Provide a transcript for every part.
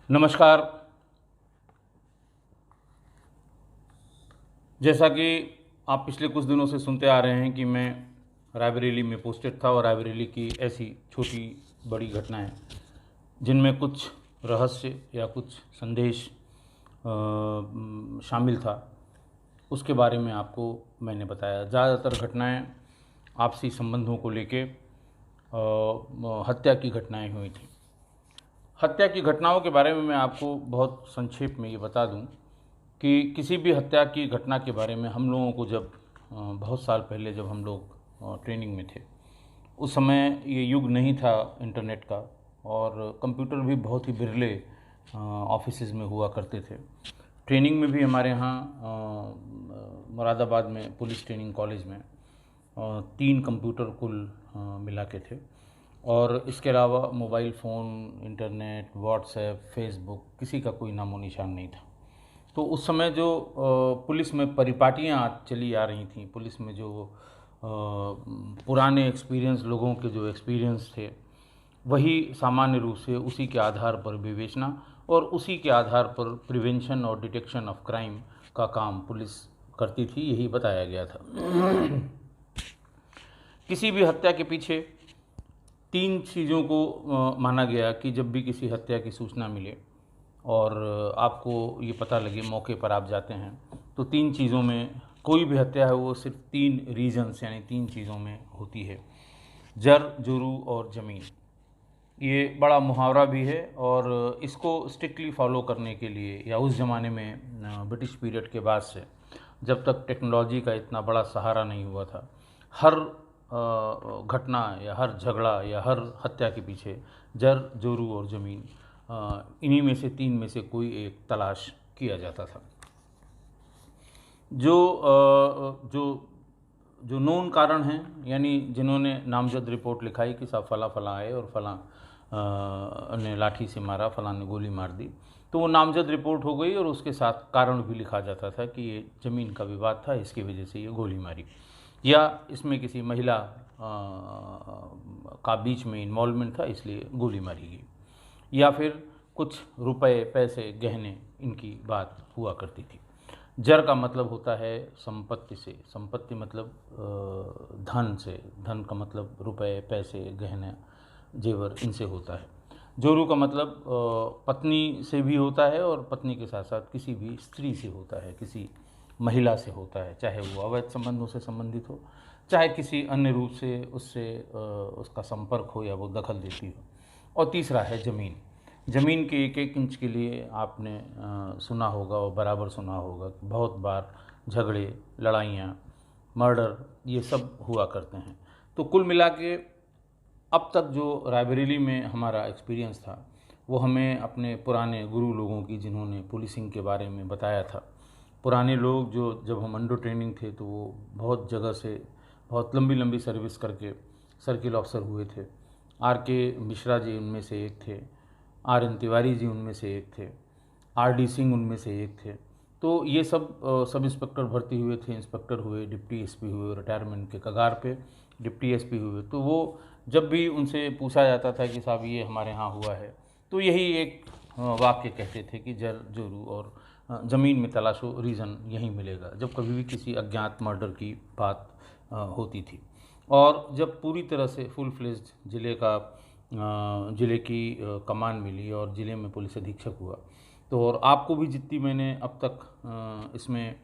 नमस्कार। जैसा कि आप पिछले कुछ दिनों से सुनते आ रहे हैं कि मैं रायबरेली में पोस्टेड था और रायबरेली की ऐसी छोटी बड़ी घटनाएं जिनमें कुछ रहस्य या कुछ संदेश शामिल था, उसके बारे में आपको मैंने बताया। ज़्यादातर घटनाएं आपसी संबंधों को लेके हत्या की घटनाएं हुई थी। हत्या की घटनाओं के बारे में मैं आपको बहुत संक्षेप में ये बता दूं कि किसी भी हत्या की घटना के बारे में हम लोगों को जब बहुत साल पहले जब हम लोग ट्रेनिंग में थे, उस समय ये युग नहीं था इंटरनेट का और कंप्यूटर भी बहुत ही बिरले ऑफिसेज में हुआ करते थे। ट्रेनिंग में भी हमारे यहाँ मुरादाबाद में पुलिस ट्रेनिंग कॉलेज में 3 कंप्यूटर कुल मिला के थे और इसके अलावा mobile phone, internet, WhatsApp, Facebook किसी का कोई नामो निशान नहीं था। तो उस समय जो पुलिस में परिपाटियाँ चली आ रही थीं, पुलिस में जो पुराने एक्सपीरियंस लोगों के जो एक्सपीरियंस थे, वही सामान्य रूप से उसी के आधार पर विवेचना और उसी के आधार पर प्रिवेंशन और डिटेक्शन ऑफ क्राइम का काम पुलिस करती थी, यही बताया गया था। किसी भी हत्या के पीछे 3 चीज़ों को माना गया कि जब भी किसी हत्या की सूचना मिले और आपको ये पता लगे, मौके पर आप जाते हैं, तो 3 चीज़ों में कोई भी हत्या है वो सिर्फ 3 रीजन्स यानी 3 चीज़ों में होती है: जर, जुरू और ज़मीन। ये बड़ा मुहावरा भी है और इसको स्ट्रिक्टली फॉलो करने के लिए या उस ज़माने में ब्रिटिश पीरियड के बाद से जब तक टेक्नोलॉजी का इतना बड़ा सहारा नहीं हुआ था, हर घटना या हर झगड़ा या हर हत्या के पीछे जर, जोरू और ज़मीन, इन्हीं में से 3 में से कोई एक तलाश किया जाता था। जो जो नोन कारण हैं, यानी जिन्होंने नामजद रिपोर्ट लिखाई कि साहब फला फला आए और फला ने लाठी से मारा, फला ने गोली मार दी, तो वो नामजद रिपोर्ट हो गई और उसके साथ कारण भी लिखा जाता था कि ये ज़मीन का विवाद था, इसकी वजह से ये गोली मारी, या इसमें किसी महिला का बीच में इन्वॉल्वमेंट था इसलिए गोली मारी गई, या फिर कुछ रुपए, पैसे, गहने, इनकी बात हुआ करती थी। जर का मतलब होता है संपत्ति से, संपत्ति मतलब धन से, धन का मतलब रुपए, पैसे, गहने, जेवर, इनसे होता है। जोरू का मतलब पत्नी से भी होता है और पत्नी के साथ साथ किसी भी स्त्री से होता है, किसी महिला से होता है, चाहे वो अवैध संबंधों से संबंधित हो, चाहे किसी अन्य रूप से उससे उसका संपर्क हो या वो दखल देती हो। और तीसरा है ज़मीन। ज़मीन के एक एक इंच के लिए आपने सुना होगा और बराबर सुना होगा कि बहुत बार झगड़े, लड़ाइयाँ, मर्डर, ये सब हुआ करते हैं। तो कुल मिला के अब तक जो रायबरेली में हमारा एक्सपीरियंस था, वो हमें अपने पुराने गुरु लोगों की, जिन्होंने पुलिसिंग के बारे में बताया था। पुराने लोग जो जब हम अंडर ट्रेनिंग थे तो वो बहुत जगह से बहुत लंबी लंबी सर्विस करके सर्किल ऑफिसर हुए थे। आर के मिश्रा जी उनमें से एक थे, आर एन तिवारी जी उनमें से एक थे, आर डी सिंह उनमें से एक थे। तो ये सब इंस्पेक्टर भर्ती हुए थे, इंस्पेक्टर हुए, डिप्टी एसपी हुए, रिटायरमेंट के कगार पे डिप्टी एसपी हुए। तो वो जब भी उनसे पूछा जाता था कि साहब ये हमारे यहाँ हुआ है, तो यही एक वाक्य कहते थे कि जर, जोरू और ज़मीन में तलाशो, रीज़न यहीं मिलेगा, जब कभी भी किसी अज्ञात मर्डर की बात होती थी। और जब पूरी तरह से फुल फ्लेज्ड ज़िले की कमान मिली और ज़िले में पुलिस अधीक्षक हुआ, तो और आपको भी जितनी मैंने अब तक इसमें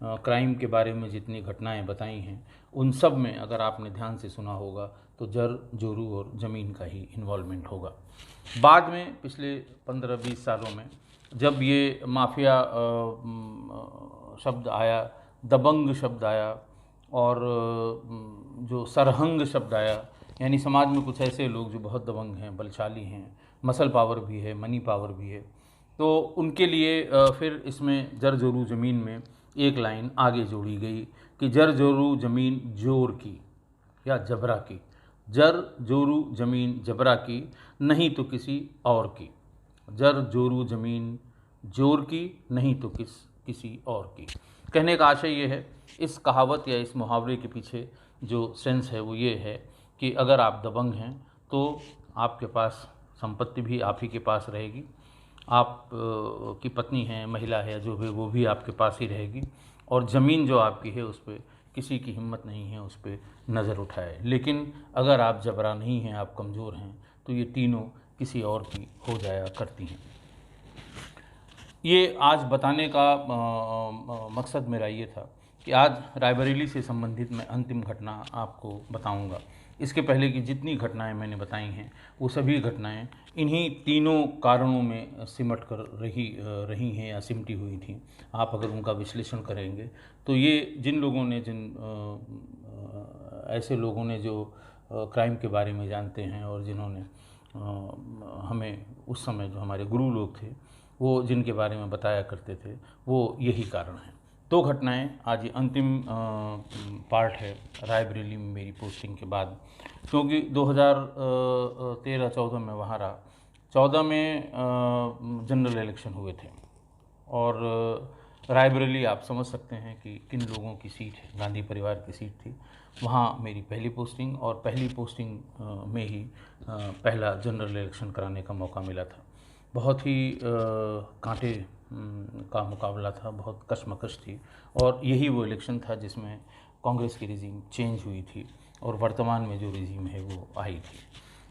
क्राइम के बारे में जितनी घटनाएं बताई हैं, उन सब में अगर आपने ध्यान से सुना होगा तो जर, जोरू और ज़मीन का ही इन्वॉल्वमेंट होगा। बाद में पिछले 15-20 सालों में जब ये माफिया शब्द आया, दबंग शब्द आया और जो सरहंग शब्द आया, यानी समाज में कुछ ऐसे लोग जो बहुत दबंग हैं, बलशाली हैं, मसल पावर भी है, मनी पावर भी है, तो उनके लिए फिर इसमें जर, जोरू, ज़मीन में एक लाइन आगे जोड़ी गई कि जर, जोरू, ज़मीन जोर की या जबरा की। जर, जोरू, ज़मीन जबरा की, नहीं तो किसी और की। जर, जोरू, ज़मीन जोर की, नहीं तो किसी और की। कहने का आशय ये है, इस कहावत या इस मुहावरे के पीछे जो सेंस है वो ये है कि अगर आप दबंग हैं तो आपके पास संपत्ति भी आप ही के पास रहेगी, आप की पत्नी है, महिला है, जो भी वो भी आपके पास ही रहेगी, और ज़मीन जो आपकी है उस पर किसी की हिम्मत नहीं है उस पर नज़र उठाए। लेकिन अगर आप जबरा नहीं हैं, आप कमज़ोर हैं, तो ये तीनों किसी और की हो जाया करती हैं। ये आज बताने का मकसद मेरा ये था कि आज रायबरेली से संबंधित मैं अंतिम घटना आपको बताऊंगा। इसके पहले की जितनी घटनाएं मैंने बताई हैं वो सभी घटनाएं इन्हीं तीनों कारणों में सिमट कर रही हैं या सिमटी हुई थी। आप अगर उनका विश्लेषण करेंगे तो ये जिन लोगों ने ऐसे लोगों ने जो क्राइम के बारे में जानते हैं और जिन्होंने हमें उस समय जो हमारे गुरु लोग थे वो जिनके बारे में बताया करते थे, वो यही कारण है। दो घटनाएं आज ये अंतिम पार्ट है रायबरेली में मेरी पोस्टिंग के बाद, क्योंकि 2013-14 में वहाँ रहा। 14 में जनरल इलेक्शन हुए थे और रायबरेली आप समझ सकते हैं कि किन लोगों की सीट है, गांधी परिवार की सीट थी। वहाँ मेरी पहली पोस्टिंग और पहली पोस्टिंग में ही पहला जनरल इलेक्शन कराने का मौका मिला था। बहुत ही कांटे का मुकाबला था, बहुत कशमकश थी, और यही वो इलेक्शन था जिसमें कांग्रेस की रिजीम चेंज हुई थी और वर्तमान में जो रिजीम है वो आई थी।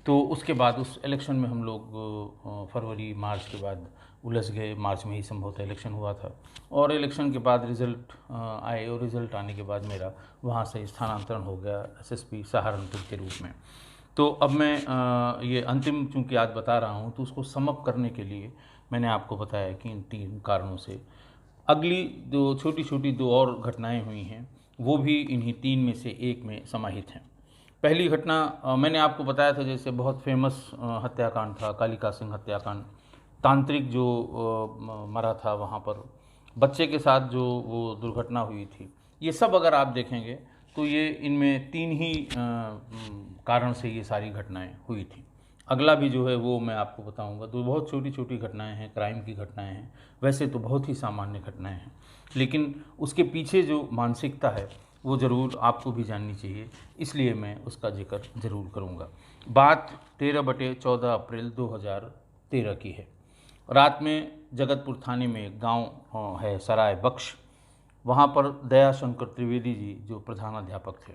तो उसके बाद उस इलेक्शन में हम लोग फरवरी मार्च के बाद उलझ गए। मार्च में ही संभवतः इलेक्शन हुआ था और इलेक्शन के बाद रिज़ल्ट आए और रिज़ल्ट आने के बाद मेरा वहाँ से स्थानांतरण हो गया एसएसपी सहारनपुर के रूप में। तो अब मैं ये अंतिम चूँकि आज बता रहा हूँ तो उसको समअप करने के लिए मैंने आपको बताया कि इन 3 कारणों से अगली जो छोटी छोटी 2 और घटनाएं हुई हैं वो भी इन्हीं 3 में से एक में समाहित हैं। पहली घटना मैंने आपको बताया था, जैसे बहुत फेमस हत्याकांड था कालिका सिंह हत्याकांड। तांत्रिक जो मरा था वहाँ पर, बच्चे के साथ जो वो दुर्घटना हुई थी, ये सब अगर आप देखेंगे तो ये इनमें 3 ही कारण से ये सारी घटनाएं हुई थी। अगला भी जो है वो मैं आपको बताऊंगा। तो बहुत छोटी छोटी घटनाएं हैं, क्राइम की घटनाएं हैं, वैसे तो बहुत ही सामान्य घटनाएं हैं, लेकिन उसके पीछे जो मानसिकता है वो ज़रूर आपको भी जाननी चाहिए, इसलिए मैं उसका जिक्र ज़रूर करूंगा। बात 13/14 अप्रैल 2013 की है। रात में जगतपुर थाने में एक गांव है सराय बख्श, वहाँ पर दयाशंकर त्रिवेदी जी जो प्रधानाध्यापक थे,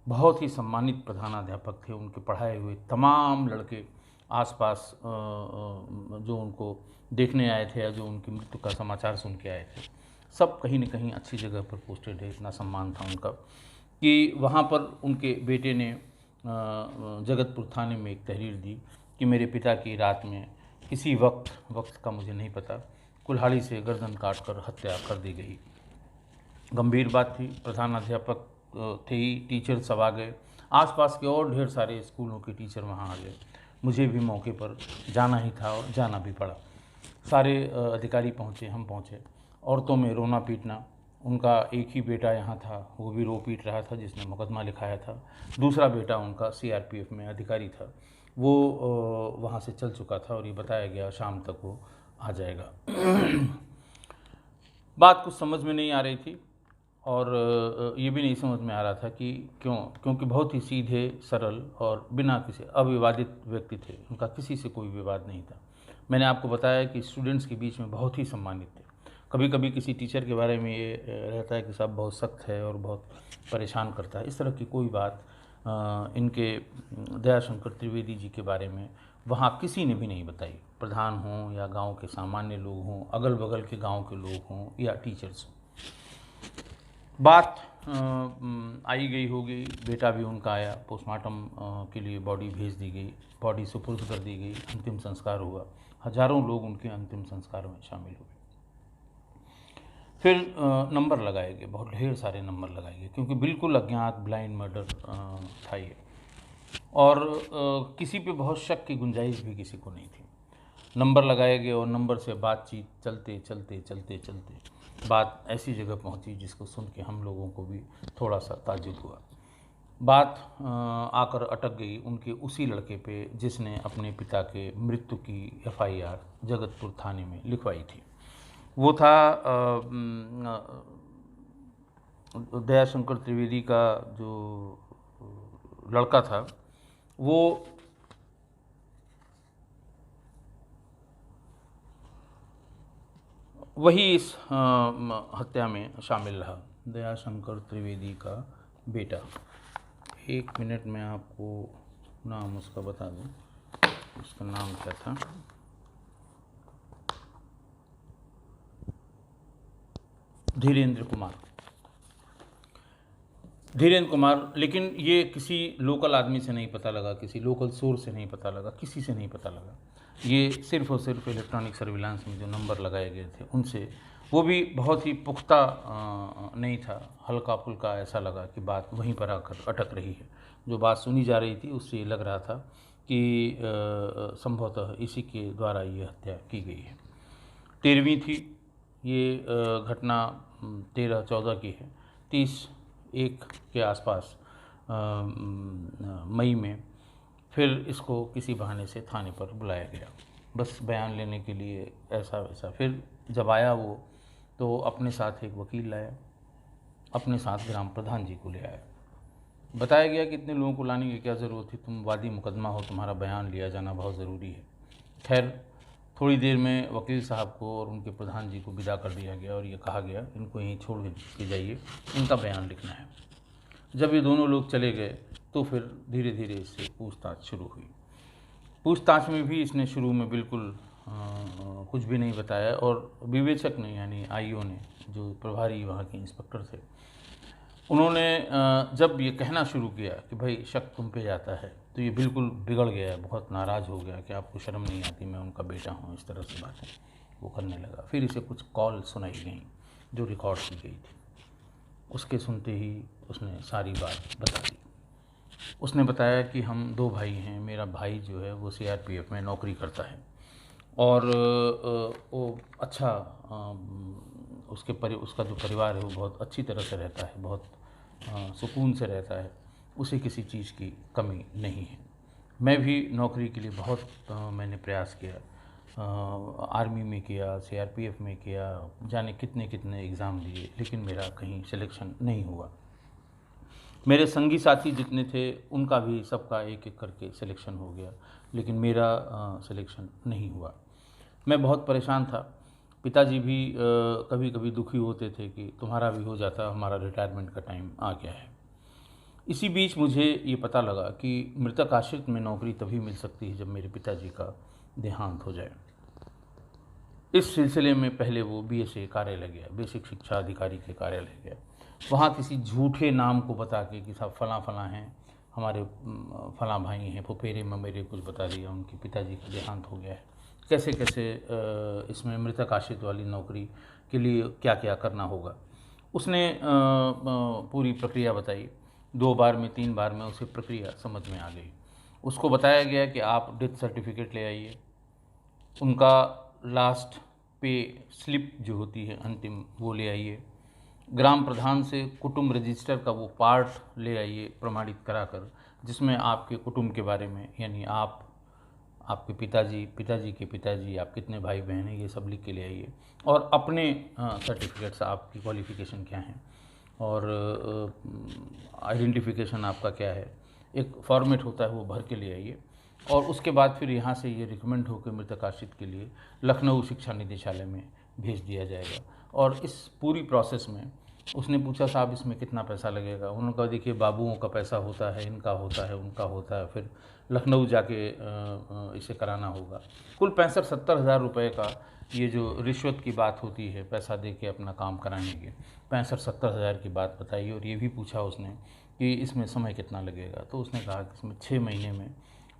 बहुत ही सम्मानित प्रधानाध्यापक थे। उनके पढ़ाए हुए तमाम लड़के आसपास जो उनको देखने आए थे या जो उनकी मृत्यु का समाचार सुन के आए थे, सब कहीं न कहीं अच्छी जगह पर पोस्टेड है। इतना सम्मान था उनका कि वहाँ पर उनके बेटे ने जगतपुर थाने में एक तहरीर दी कि मेरे पिता की रात में किसी वक्त का मुझे नहीं पता, कुल्हाड़ी से गर्दन काट कर हत्या कर दी गई। गंभीर बात थी। प्रधानाध्यापक थे ही, टीचर सब आ गए, आसपास के और ढेर सारे स्कूलों के टीचर वहाँ आ गए। मुझे भी मौके पर जाना ही था और जाना भी पड़ा। सारे अधिकारी पहुँचे, हम पहुँचे। औरतों में रोना पीटना। उनका एक ही बेटा यहाँ था, वो भी रो पीट रहा था, जिसने मुकदमा लिखाया था। दूसरा बेटा उनका सीआरपीएफ में अधिकारी था, वो वहाँ से चल चुका था और ये बताया गया शाम तक वो आ जाएगा। बात कुछ समझ में नहीं आ रही थी और ये भी नहीं समझ में आ रहा था कि क्योंकि बहुत ही सीधे सरल और बिना किसी अविवादित व्यक्ति थे, उनका किसी से कोई विवाद नहीं था। मैंने आपको बताया कि स्टूडेंट्स के बीच में बहुत ही सम्मानित थे। कभी कभी किसी टीचर के बारे में ये रहता है कि साहब बहुत सख्त है और बहुत परेशान करता है, इस तरह की कोई बात इनके दयाशंकर त्रिवेदी जी के बारे में वहाँ किसी ने भी नहीं बताई। प्रधान हों या गांव के सामान्य लोग हों, अगल बगल के गांव के लोग हों या टीचर्स हों। बात आई गई हो गई। बेटा भी उनका आया, पोस्टमार्टम के लिए बॉडी भेज दी गई, बॉडी सुपुर्द कर दी गई, अंतिम संस्कार हुआ। हजारों लोग उनके अंतिम संस्कार में शामिल हुए। फिर नंबर लगाए गए, बहुत ढेर सारे नंबर लगाए गए, क्योंकि बिल्कुल अज्ञात ब्लाइंड मर्डर था ये, और किसी पे बहुत शक की गुंजाइश भी किसी को नहीं थी। नंबर लगाए गए और नंबर से बातचीत चलते चलते चलते चलते बात ऐसी जगह पहुंची जिसको सुन के हम लोगों को भी थोड़ा सा ताज्जुब हुआ। बात आकर अटक गई उनके उसी लड़के पे जिसने अपने पिता के मृत्यु की एफआईआर जगतपुर थाने में लिखवाई थी। वो था दयाशंकर त्रिवेदी का जो लड़का था, वो वही इस हत्या में शामिल रहा, दयाशंकर त्रिवेदी का बेटा। 1 मिनट में आपको नाम उसका बता दूं, उसका नाम क्या था। धीरेन्द्र कुमार। धीरेन्द्र कुमार, लेकिन ये किसी लोकल आदमी से नहीं पता लगा, किसी लोकल सोर्स से नहीं पता लगा, किसी से नहीं पता लगा। ये सिर्फ़ और सिर्फ इलेक्ट्रॉनिक सर्विलांस में जो नंबर लगाए गए थे उनसे, वो भी बहुत ही पुख्ता नहीं था, हल्का फुल्का ऐसा लगा कि बात वहीं पर आकर अटक रही है। जो बात सुनी जा रही थी उससे लग रहा था कि संभवतः इसी के द्वारा ये हत्या की गई है। 13वीं थी ये घटना, 13-14 की है। 30-1 के आसपास मई में फिर इसको किसी बहाने से थाने पर बुलाया गया, बस बयान लेने के लिए, ऐसा वैसा। फिर जब आया वो, तो अपने साथ एक वकील लाया, अपने साथ ग्राम प्रधान जी को ले आया। बताया गया कि इतने लोगों को लाने की क्या ज़रूरत थी, तुम वादी मुकदमा हो, तुम्हारा बयान लिया जाना बहुत ज़रूरी है। खैर, थोड़ी देर में वकील साहब को और उनके प्रधान जी को विदा कर दिया गया और ये कहा गया इनको यहीं छोड़ के जाइए, इनका बयान लिखना है। जब ये दोनों लोग चले गए तो फिर धीरे धीरे इससे पूछताछ शुरू हुई। पूछताछ में भी इसने शुरू में बिल्कुल कुछ भी नहीं बताया, और विवेचक ने, यानी आईओ ने, जो प्रभारी वहाँ के इंस्पेक्टर थे, उन्होंने जब ये कहना शुरू किया कि भाई शक तुम पे जाता है, तो ये बिल्कुल बिगड़ गया, बहुत नाराज़ हो गया कि आपको शर्म नहीं आती, मैं उनका बेटा हूँ, इस तरह से बातें वो करने लगा। फिर इसे कुछ कॉल सुनाई गई जो रिकॉर्ड की गई थी। उसके सुनते ही उसने सारी बात बता दी। उसने बताया कि हम 2 भाई हैं, मेरा भाई जो है वो सीआरपीएफ में नौकरी करता है, और वो अच्छा उसका जो परिवार है वो बहुत अच्छी तरह से रहता है, बहुत सुकून से रहता है, उसे किसी चीज़ की कमी नहीं है। मैं भी नौकरी के लिए बहुत मैंने प्रयास किया, आर्मी में किया, सीआरपीएफ में किया, जाने कितने कितने एग्ज़ाम दिए, लेकिन मेरा कहीं सिलेक्शन नहीं हुआ। मेरे संगी साथी जितने थे उनका भी सबका एक एक करके सिलेक्शन हो गया, लेकिन मेरा सिलेक्शन नहीं हुआ। मैं बहुत परेशान था। पिताजी भी कभी कभी दुखी होते थे कि तुम्हारा भी हो जाता, हमारा रिटायरमेंट का टाइम आ गया है। इसी बीच मुझे ये पता लगा कि मृतक आश्रित में नौकरी तभी मिल सकती है जब मेरे पिताजी का देहांत हो जाए। इस सिलसिले में पहले वो बीएसए कार्यालय गया, बेसिक शिक्षा अधिकारी के कार्यालय गया। वहाँ किसी झूठे नाम को बता के कि साहब फलां फलां हैं, हमारे फलां भाई हैं, फुफेरे ममेरे कुछ बता दिया, उनके पिताजी का देहांत हो गया है, कैसे कैसे इसमें मृतक आश्रित वाली नौकरी के लिए क्या क्या करना होगा। उसने पूरी प्रक्रिया बताई। 2 बार में 3 बार में उसे प्रक्रिया समझ में आ गई। उसको बताया गया कि आप डेथ सर्टिफिकेट ले आइए, उनका लास्ट पे स्लिप जो होती है अंतिम, वो ले आइए, ग्राम प्रधान से कुटुंब रजिस्टर का वो पार्ट ले आइए प्रमाणित कराकर, जिसमें आपके कुटुंब के बारे में, यानी आप, आपके पिताजी, पिताजी के पिताजी, आप कितने भाई बहन हैं, ये सब लिख के ले आइए, और अपने सर्टिफिकेट्स, आपकी क्वालिफ़िकेशन क्या है और आइडेंटिफिकेशन आपका क्या है, एक फॉर्मेट होता है वो भर के ले आइए। और उसके बाद फिर यहाँ से ये रिकमेंड होकर मृतक आश्रित के लिए लखनऊ शिक्षा निदेशालय में भेज दिया जाएगा। और इस पूरी प्रोसेस में उसने पूछा साहब इसमें कितना पैसा लगेगा। उन्होंने कहा देखिए बाबुओं का पैसा होता है, इनका होता है, उनका होता है, फिर लखनऊ जाके इसे कराना होगा। कुल 65-70 हज़ार रुपये का ये जो रिश्वत की बात होती है, पैसा दे के अपना काम कराने के, 65-70 हज़ार की बात बताई। और ये भी पूछा उसने कि इसमें समय कितना लगेगा, तो उसने कहा कि इसमें 6 महीने में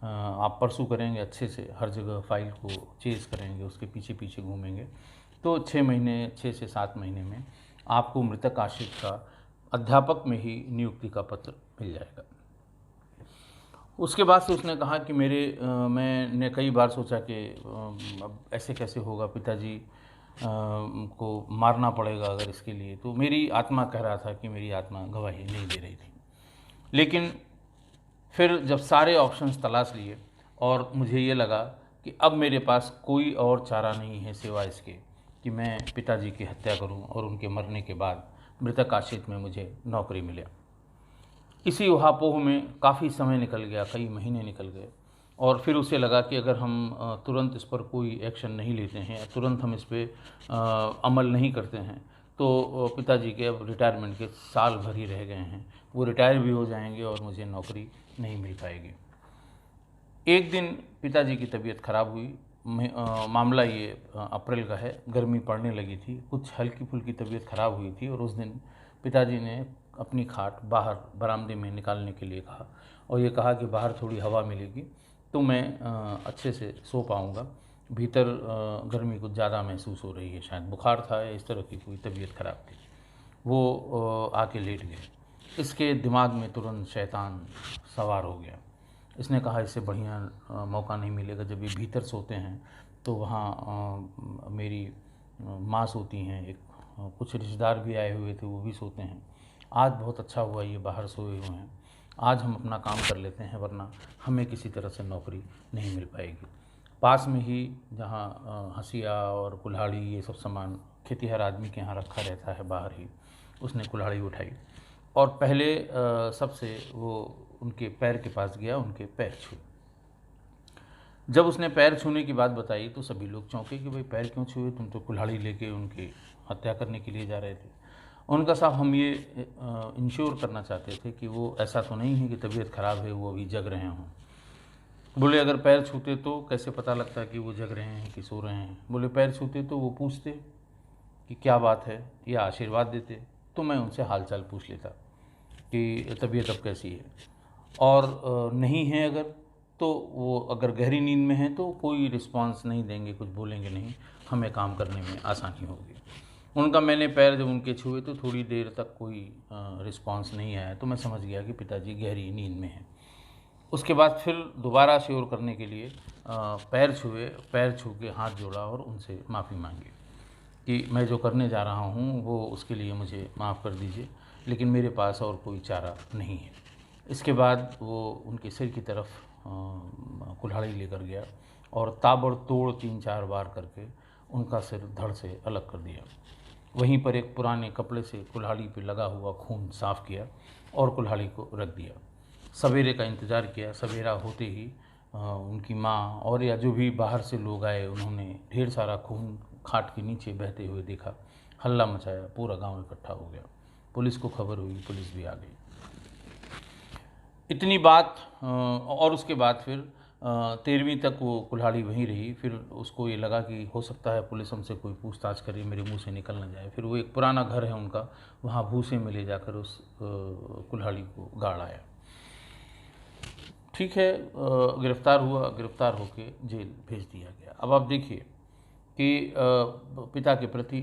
आप परसू करेंगे अच्छे से, हर जगह फाइल को चेज़ करेंगे, उसके पीछे पीछे घूमेंगे, तो 6 महीने, 6 से 7 महीने में आपको मृतक आश्रित का अध्यापक में ही नियुक्ति का पत्र मिल जाएगा। उसके बाद से उसने कहा कि मैंने कई बार सोचा कि अब ऐसे कैसे होगा, पिताजी को मारना पड़ेगा अगर इसके लिए, तो मेरी आत्मा कह रहा था कि मेरी आत्मा गवाही नहीं दे रही थी। लेकिन फिर जब सारे ऑप्शंस तलाश लिए और मुझे ये लगा कि अब मेरे पास कोई और चारा नहीं है सिवाय इसके कि मैं पिताजी की हत्या करूं और उनके मरने के बाद मृतक आश्रित में मुझे नौकरी मिले। इसी उहापोह में काफ़ी समय निकल गया, कई महीने निकल गए, और फिर उसे लगा कि अगर हम तुरंत इस पर कोई एक्शन नहीं लेते हैं या तुरंत हम इस पर अमल नहीं करते हैं तो पिताजी के अब रिटायरमेंट के साल भर ही रह गए हैं, वो रिटायर भी हो जाएंगे और मुझे नौकरी नहीं मिल पाएगी। एक दिन पिताजी की तबीयत ख़राब हुई। मामला ये अप्रैल का है, गर्मी पड़ने लगी थी, कुछ हल्की फुल्की तबीयत ख़राब हुई थी और उस दिन पिताजी ने अपनी खाट बाहर बरामदे में निकालने के लिए कहा और ये कहा कि बाहर थोड़ी हवा मिलेगी तो मैं अच्छे से सो पाऊँगा, भीतर गर्मी कुछ ज़्यादा महसूस हो रही है, शायद बुखार था या इस तरह की कोई तबीयत ख़राब थी। वो आके लेट गए। इसके दिमाग में तुरंत शैतान सवार हो गया। इसने कहा इससे बढ़िया मौका नहीं मिलेगा, जब ये भीतर सोते हैं तो वहाँ मेरी माँ सोती हैं, एक कुछ रिश्तेदार भी आए हुए थे वो भी सोते हैं। आज बहुत अच्छा हुआ ये बाहर सोए हुए हैं, आज हम अपना काम कर लेते हैं वरना हमें किसी तरह से नौकरी नहीं मिल पाएगी। पास में ही जहाँ हंसिया और कुल्हाड़ी ये सब सामान खेतीहर आदमी के यहाँ रखा रहता है बाहर ही, उसने कुल्हाड़ी उठाई और पहले सबसे वो उनके पैर के पास गया, उनके पैर छुए। जब उसने पैर छूने की बात बताई तो सभी लोग चौंके कि भाई पैर क्यों छुए, तुम तो कुल्हाड़ी लेके उनकी हत्या करने के लिए जा रहे थे। उनका साहब हम ये इंश्योर करना चाहते थे कि वो ऐसा तो नहीं है कि तबीयत ख़राब है वो अभी जग रहे हों। बोले अगर पैर छूते तो कैसे पता लगता कि वो जग रहे हैं कि सो रहे हैं। बोले पैर छूते तो वो पूछते कि क्या बात है या आशीर्वाद देते, तो मैं उनसे हाल चाल पूछ लेता कि तबीयत अब कैसी है, और नहीं है अगर तो वो अगर गहरी नींद में है तो कोई रिस्पांस नहीं देंगे, कुछ बोलेंगे नहीं, हमें काम करने में आसानी होगी। उनका मैंने पैर जब उनके छुए तो थोड़ी देर तक कोई रिस्पांस नहीं आया तो मैं समझ गया कि पिताजी गहरी नींद में हैं। उसके बाद फिर दोबारा श्योर करने के लिए पैर छुए, पैर छू के हाथ जोड़ा और उनसे माफ़ी मांगी कि मैं जो करने जा रहा हूँ वो उसके लिए मुझे माफ़ कर दीजिए, लेकिन मेरे पास और कोई चारा नहीं है। इसके बाद वो उनके सिर की तरफ कुल्हाड़ी लेकर गया और ताबड़तोड़ 3-4 बार करके उनका सिर धड़ से अलग कर दिया। वहीं पर एक पुराने कपड़े से कुल्हाड़ी पे लगा हुआ खून साफ़ किया और कुल्हाड़ी को रख दिया। सवेरे का इंतज़ार किया। सवेरा होते ही उनकी माँ और या जो भी बाहर से लोग आए उन्होंने ढेर सारा खून खाट के नीचे बहते हुए देखा, हल्ला मचाया, पूरा गांव इकट्ठा हो गया। पुलिस को खबर हुई, पुलिस भी आ गई। इतनी बात और उसके बाद फिर 13वीं तक वो कुल्हाड़ी वहीं रही। फिर उसको ये लगा कि हो सकता है पुलिस हमसे कोई पूछताछ करे, मेरे मुंह से निकल न जाए। फिर वो एक पुराना घर है उनका, वहाँ भूसे में ले जाकर उस कुल्हाड़ी को गाड़ आया। ठीक है, गिरफ़्तार हुआ, गिरफ़्तार होके जेल भेज दिया गया। अब आप देखिए कि पिता के प्रति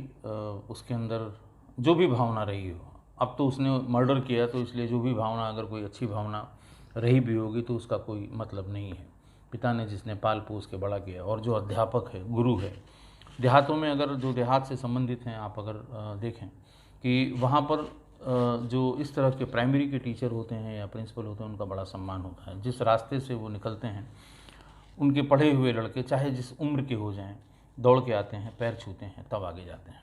उसके अंदर जो भी भावना रही हो, अब तो उसने मर्डर किया तो इसलिए जो भी भावना, अगर कोई अच्छी भावना रही भी होगी तो उसका कोई मतलब नहीं है। पिता ने जिसने पाल पोस के बड़ा किया, और जो अध्यापक है, गुरु है, देहातों में अगर जो देहात से संबंधित हैं आप अगर देखें कि वहाँ पर जो इस तरह के प्राइमरी के टीचर होते हैं या प्रिंसिपल होते हैं उनका बड़ा सम्मान होता है। जिस रास्ते से वो निकलते हैं, उनके पढ़े हुए लड़के चाहे जिस उम्र के हो जाएं, दौड़ के आते हैं, पैर छूते हैं, तब आगे जाते हैं।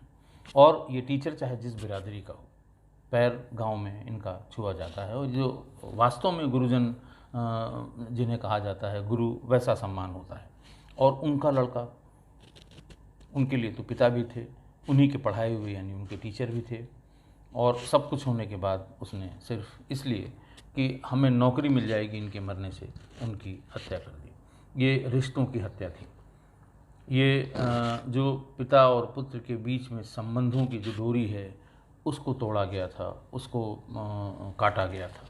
और ये टीचर चाहे जिस बिरादरी का हो, पैर गांव में इनका छुआ जाता है। और जो वास्तव में गुरुजन जिन्हें कहा जाता है गुरु, वैसा सम्मान होता है। और उनका लड़का, उनके लिए तो पिता भी थे, उन्हीं के पढ़ाए हुए यानी उनके टीचर भी थे। और सब कुछ होने के बाद उसने सिर्फ इसलिए कि हमें नौकरी मिल जाएगी इनके मरने से, उनकी हत्या कर दी। ये रिश्तों की हत्या थी। ये जो पिता और पुत्र के बीच में संबंधों की जो डोरी है उसको तोड़ा गया था, उसको काटा गया था।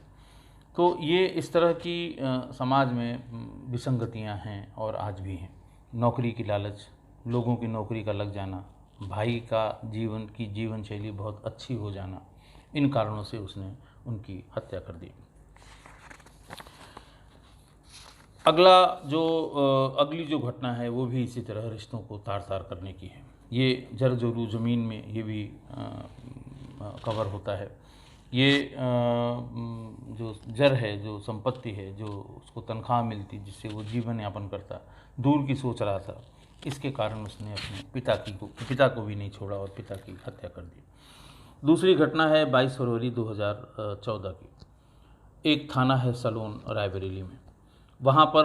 तो ये इस तरह की समाज में विसंगतियां हैं और आज भी हैं। नौकरी की लालच, लोगों की नौकरी का लग जाना, भाई का जीवन शैली बहुत अच्छी हो जाना, इन कारणों से उसने उनकी हत्या कर दी। अगली जो घटना है वो भी इसी तरह रिश्तों को तार तार करने की है। ये जरजोरू ज़मीन में ये भी कवर होता है। ये जो जर है, जो संपत्ति है, जो उसको तनख्वाह मिलती, जिससे वो जीवन यापन करता, दूर की सोच रहा था, इसके कारण उसने अपने पिता को भी नहीं छोड़ा और पिता की हत्या कर दी। दूसरी घटना है 22 फरवरी 2014 की। एक थाना है सलोन, रायबरेली में। वहाँ पर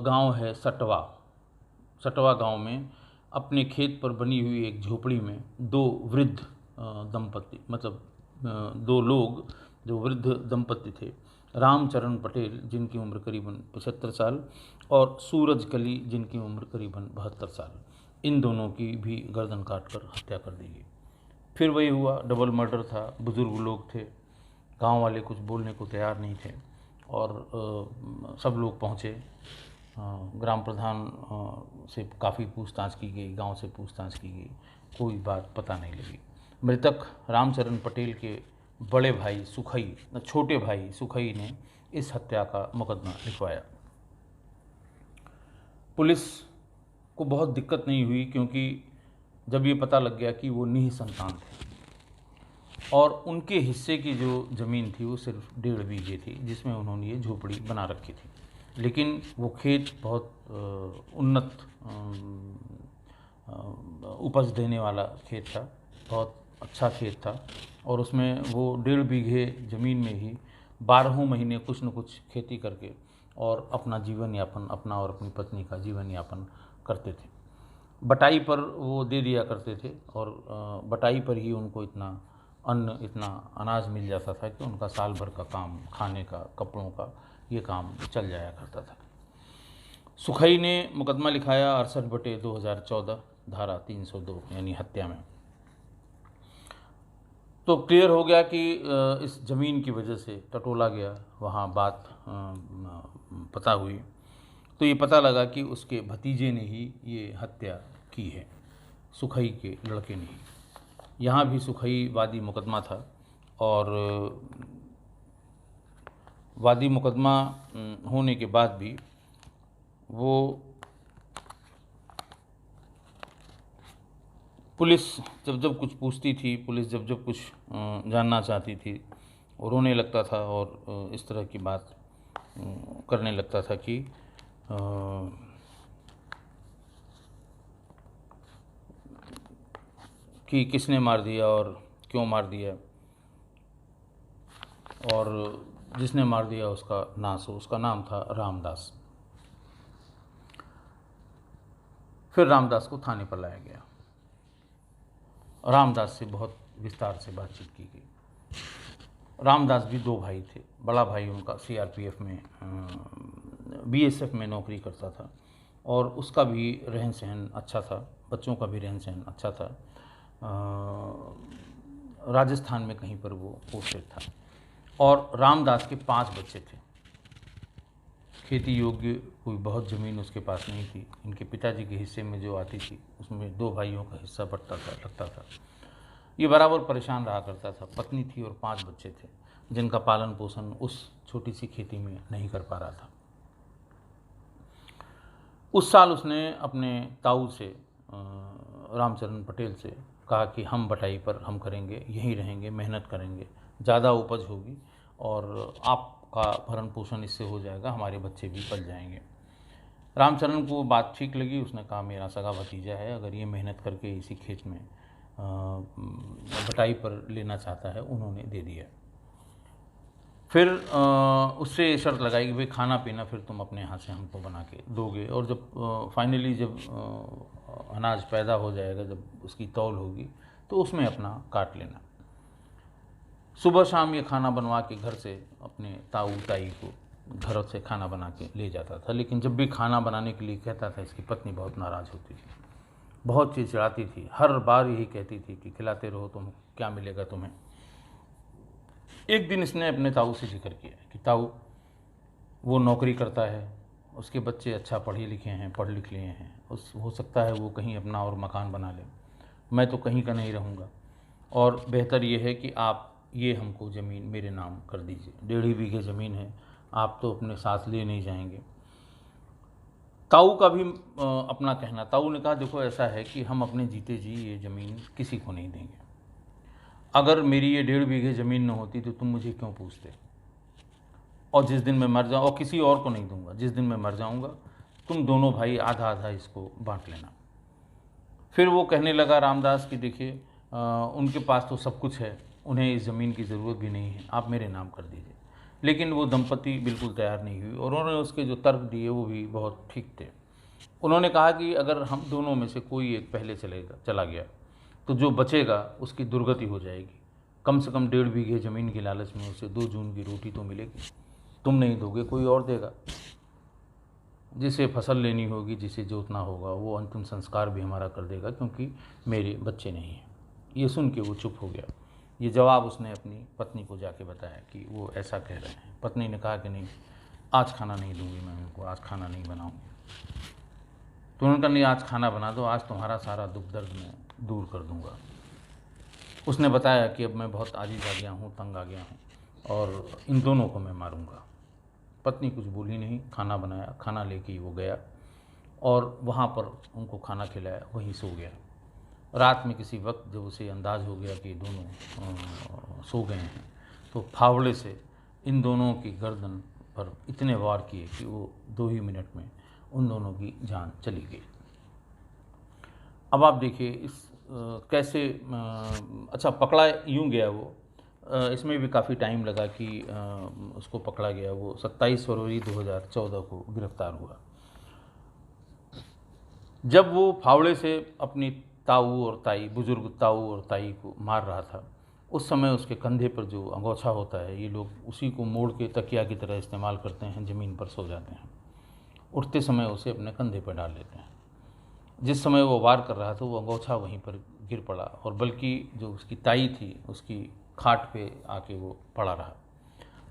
गांव है सटवा। सटवा गांव में अपने खेत पर बनी हुई एक झोपड़ी में दो वृद्ध दंपति, मतलब दो लोग जो वृद्ध दंपति थे, रामचरण पटेल जिनकी उम्र करीबन 75 साल और सूरज कली जिनकी उम्र करीबन 72 साल, इन दोनों की भी गर्दन काटकर हत्या कर दी गई। फिर वही हुआ, डबल मर्डर था। बुज़ुर्ग लोग थे, गांव वाले कुछ बोलने को तैयार नहीं थे और सब लोग पहुँचे। ग्राम प्रधान से काफ़ी पूछताछ की गई, गांव से पूछताछ की गई, कोई बात पता नहीं लगी। मृतक रामचरण पटेल के बड़े भाई सुखई, छोटे भाई सुखई ने इस हत्या का मुकदमा लिखवाया। पुलिस को बहुत दिक्कत नहीं हुई, क्योंकि जब ये पता लग गया कि वो निःसंतान थे और उनके हिस्से की जो ज़मीन थी वो सिर्फ 1.5 बीघे थी, जिसमें उन्होंने ये झोपड़ी बना रखी थी। लेकिन वो खेत बहुत उन्नत उपज देने वाला खेत था, बहुत अच्छा खेत था और उसमें वो 1.5 बीघे ज़मीन में ही 12 महीने कुछ न कुछ खेती करके और अपना जीवन यापन, अपना और अपनी पत्नी का जीवन यापन करते थे। बटाई पर वो दे दिया करते थे और बटाई पर ही उनको इतना अन्न, इतना अनाज मिल जाता था कि उनका साल भर का काम, खाने का, कपड़ों का, ये काम चल जाया करता था। सुखई ने मुकदमा लिखाया 68/2014 धारा 302 यानी हत्या में। तो क्लियर हो गया कि इस ज़मीन की वजह से टटोला गया, वहाँ बात पता हुई तो ये पता लगा कि उसके भतीजे ने ही ये हत्या की है, सुखई के लड़के ने ही। यहाँ भी सुखई वादी मुकदमा था और वादी मुकदमा होने के बाद भी वो पुलिस जब जब कुछ पूछती थी, पुलिस जब जब कुछ जानना चाहती थी, और रोने लगता था और इस तरह की बात करने लगता था कि किसने मार दिया और क्यों मार दिया और जिसने मार दिया उसका नाश हो। उसका नाम था रामदास। फिर रामदास को थाने पर लाया गया। रामदास से बहुत विस्तार से बातचीत की गई। रामदास भी 2 भाई थे। बड़ा भाई उनका सीआरपीएफ में, बीएसएफ में नौकरी करता था और उसका भी रहन सहन अच्छा था, बच्चों का भी रहन सहन अच्छा था। राजस्थान में कहीं पर वो पोस्टेड था और रामदास के 5 बच्चे थे। खेती योग्य कोई बहुत ज़मीन उसके पास नहीं थी। इनके पिताजी के हिस्से में जो आती थी उसमें 2 भाइयों का हिस्सा बटता था, लगता था। ये बराबर परेशान रहा करता था। पत्नी थी और 5 बच्चे थे जिनका पालन पोषण उस छोटी सी खेती में नहीं कर पा रहा था। उस साल उसने अपने ताऊ से, रामचरण पटेल से कहा कि हम बटाई पर हम करेंगे, यहीं रहेंगे, मेहनत करेंगे, ज़्यादा उपज होगी और आपका भरण पोषण इससे हो जाएगा, हमारे बच्चे भी पल जाएंगे। रामचरण को बात ठीक लगी। उसने कहा मेरा सगा भतीजा है, अगर ये मेहनत करके इसी खेत में बटाई पर लेना चाहता है। उन्होंने दे दिया। फिर उससे शर्त लगाई कि भाई खाना पीना फिर तुम अपने हाथ से हमको बना के दोगे और जब फाइनली जब अनाज पैदा हो जाएगा, जब उसकी तौल होगी तो उसमें अपना काट लेना। सुबह शाम ये खाना बनवा के घर से अपने ताऊ ताई को घर से खाना बना के ले जाता था। लेकिन जब भी खाना बनाने के लिए कहता था, इसकी पत्नी बहुत नाराज़ होती थी, बहुत चिड़चिड़ाती थी। हर बार यही कहती थी कि खिलाते रहो, तुम क्या मिलेगा तुम्हें। एक दिन इसने अपने ताऊ से जिक्र किया कि ताऊ, वो नौकरी करता है, उसके बच्चे अच्छा पढ़े लिखे हैं, पढ़ लिख लिए हैं, हो सकता है वो कहीं अपना और मकान बना ले, मैं तो कहीं का नहीं रहूँगा और बेहतर ये है कि आप ये हमको ज़मीन मेरे नाम कर दीजिए। 1.5 बीघे ज़मीन है, आप तो अपने साथ ले नहीं जाएंगे। ताऊ का भी अपना कहना। ताऊ ने कहा देखो ऐसा है कि हम अपने जीते जी ये ज़मीन किसी को नहीं देंगे। अगर मेरी ये 1.5 बीघे ज़मीन न होती तो तुम मुझे क्यों पूछते, और जिस दिन मैं मर जाऊँ, और किसी और को नहीं दूंगा, जिस दिन मैं मर जाऊँगा तुम दोनों भाई आधा आधा इसको बांट लेना। फिर वो कहने लगा रामदास कि देखिए उनके पास तो सब कुछ है, उन्हें इस ज़मीन की ज़रूरत भी नहीं है, आप मेरे नाम कर दीजिए। लेकिन वो दंपति बिल्कुल तैयार नहीं हुई और उन्होंने उसके जो तर्क दिए वो भी बहुत ठीक थे। उन्होंने कहा कि अगर हम दोनों में से कोई एक पहले चला गया तो जो बचेगा उसकी दुर्गति हो जाएगी। कम से कम 1.5 बीघे ज़मीन की लालच में उसे 2 जून की रोटी तो मिलेगी। तुम नहीं दोगे, कोई और देगा। जिसे फसल लेनी होगी, जिसे जोतना होगा, वो अंतिम संस्कार भी हमारा कर देगा, क्योंकि मेरे बच्चे नहीं हैं। ये सुन के वो चुप हो गया। ये जवाब उसने अपनी पत्नी को जाके बताया कि वो ऐसा कह रहे हैं। पत्नी ने कहा कि नहीं, आज खाना नहीं दूंगी मैं उनको, आज खाना नहीं बनाऊंगी। तो उन्होंने कहा नहीं, आज खाना बना दो, आज तुम्हारा सारा दुख दर्द मैं दूर कर दूंगा। उसने बताया कि अब मैं बहुत आजीज आ गया हूँ, तंग आ गया हूँ और इन दोनों को मैं मारूंगा। पत्नी कुछ बोली नहीं, खाना बनाया, खाना लेके वो गया और वहाँ पर उनको खाना खिलाया, वहीं सो गया। रात में किसी वक्त जब उसे अंदाज़ हो गया कि दोनों सो गए हैं, तो फावड़े से इन दोनों की गर्दन पर इतने वार किए कि वो 2 ही मिनट में उन दोनों की जान चली गई। अब आप देखिए इस कैसे अच्छा पकड़ा यूँ गया वो। इसमें भी काफ़ी टाइम लगा कि उसको पकड़ा गया। वो 27 फरवरी 2014 को गिरफ्तार हुआ। जब वो फावड़े से अपनी ताऊ और ताई, बुजुर्ग ताऊ और ताई को मार रहा था, उस समय उसके कंधे पर जो अंगोछा होता है, ये लोग उसी को मोड़ के तकिया की तरह इस्तेमाल करते हैं, ज़मीन पर सो जाते हैं। उठते समय उसे अपने कंधे पर डाल लेते हैं। जिस समय वो वार कर रहा था वो अंगोछा वहीं पर गिर पड़ा और बल्कि जो उसकी ताई थी उसकी खाट पे आके वो पड़ा रहा।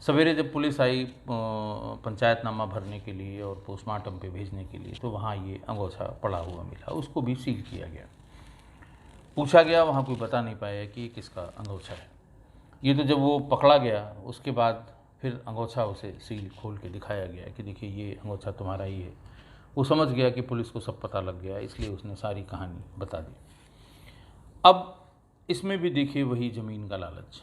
सवेरे जब पुलिस आई पंचायतनामा भरने के लिए और पोस्टमार्टम पे भेजने के लिए, तो वहाँ ये अंगोछा पड़ा हुआ मिला। उसको भी सील किया गया। पूछा गया, वहाँ कोई बता नहीं पाया कि किसका अंगोछा है। ये तो जब वो पकड़ा गया उसके बाद फिर अंगोछा उसे सील खोल के दिखाया गया कि देखिए ये अंगोछा तुम्हारा ही है। वो समझ गया कि पुलिस को सब पता लग गया, इसलिए उसने सारी कहानी बता दी। अब इसमें भी देखिए वही ज़मीन का लालच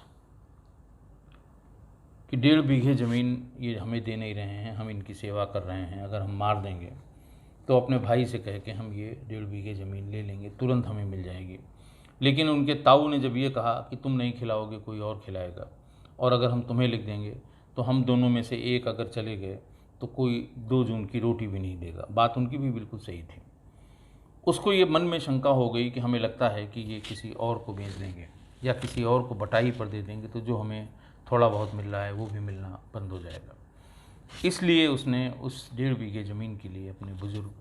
कि 1.5 बीघे ज़मीन ये हमें दे नहीं रहे हैं, हम इनकी सेवा कर रहे हैं, अगर हम मार देंगे तो अपने भाई से कह के हम ये 1.5 बीघे ज़मीन ले लेंगे, तुरंत हमें मिल जाएगी। लेकिन उनके ताऊ ने जब ये कहा कि तुम नहीं खिलाओगे कोई और खिलाएगा, और अगर हम तुम्हें लिख देंगे तो हम दोनों में से एक अगर चले गए तो कोई 2 जून की रोटी भी नहीं देगा। बात उनकी भी बिल्कुल सही थी। उसको ये मन में शंका हो गई कि हमें लगता है कि ये किसी और को बेच देंगे या किसी और को बटाई पर दे देंगे, तो जो हमें थोड़ा बहुत मिल रहा है वो भी मिलना बंद हो जाएगा। इसलिए उसने उस 1.5 बीघे ज़मीन के लिए अपने बुजुर्ग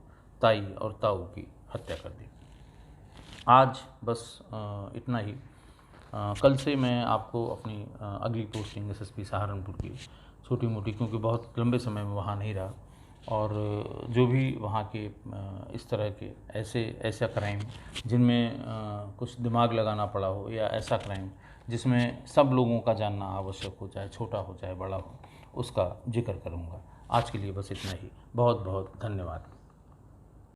ताई और ताऊ की हत्या कर दी। आज बस इतना ही। कल से मैं आपको अपनी अगली पोस्टिंग एसएसपी सहारनपुर की छोटी मोटी, क्योंकि बहुत लंबे समय में वहाँ नहीं रहा, और जो भी वहाँ के इस तरह के ऐसा क्राइम जिनमें कुछ दिमाग लगाना पड़ा हो, या ऐसा क्राइम जिसमें सब लोगों का जानना आवश्यक हो, चाहे छोटा हो चाहे बड़ा हो, उसका जिक्र करूँगा। आज के लिए बस इतना ही। बहुत बहुत धन्यवाद।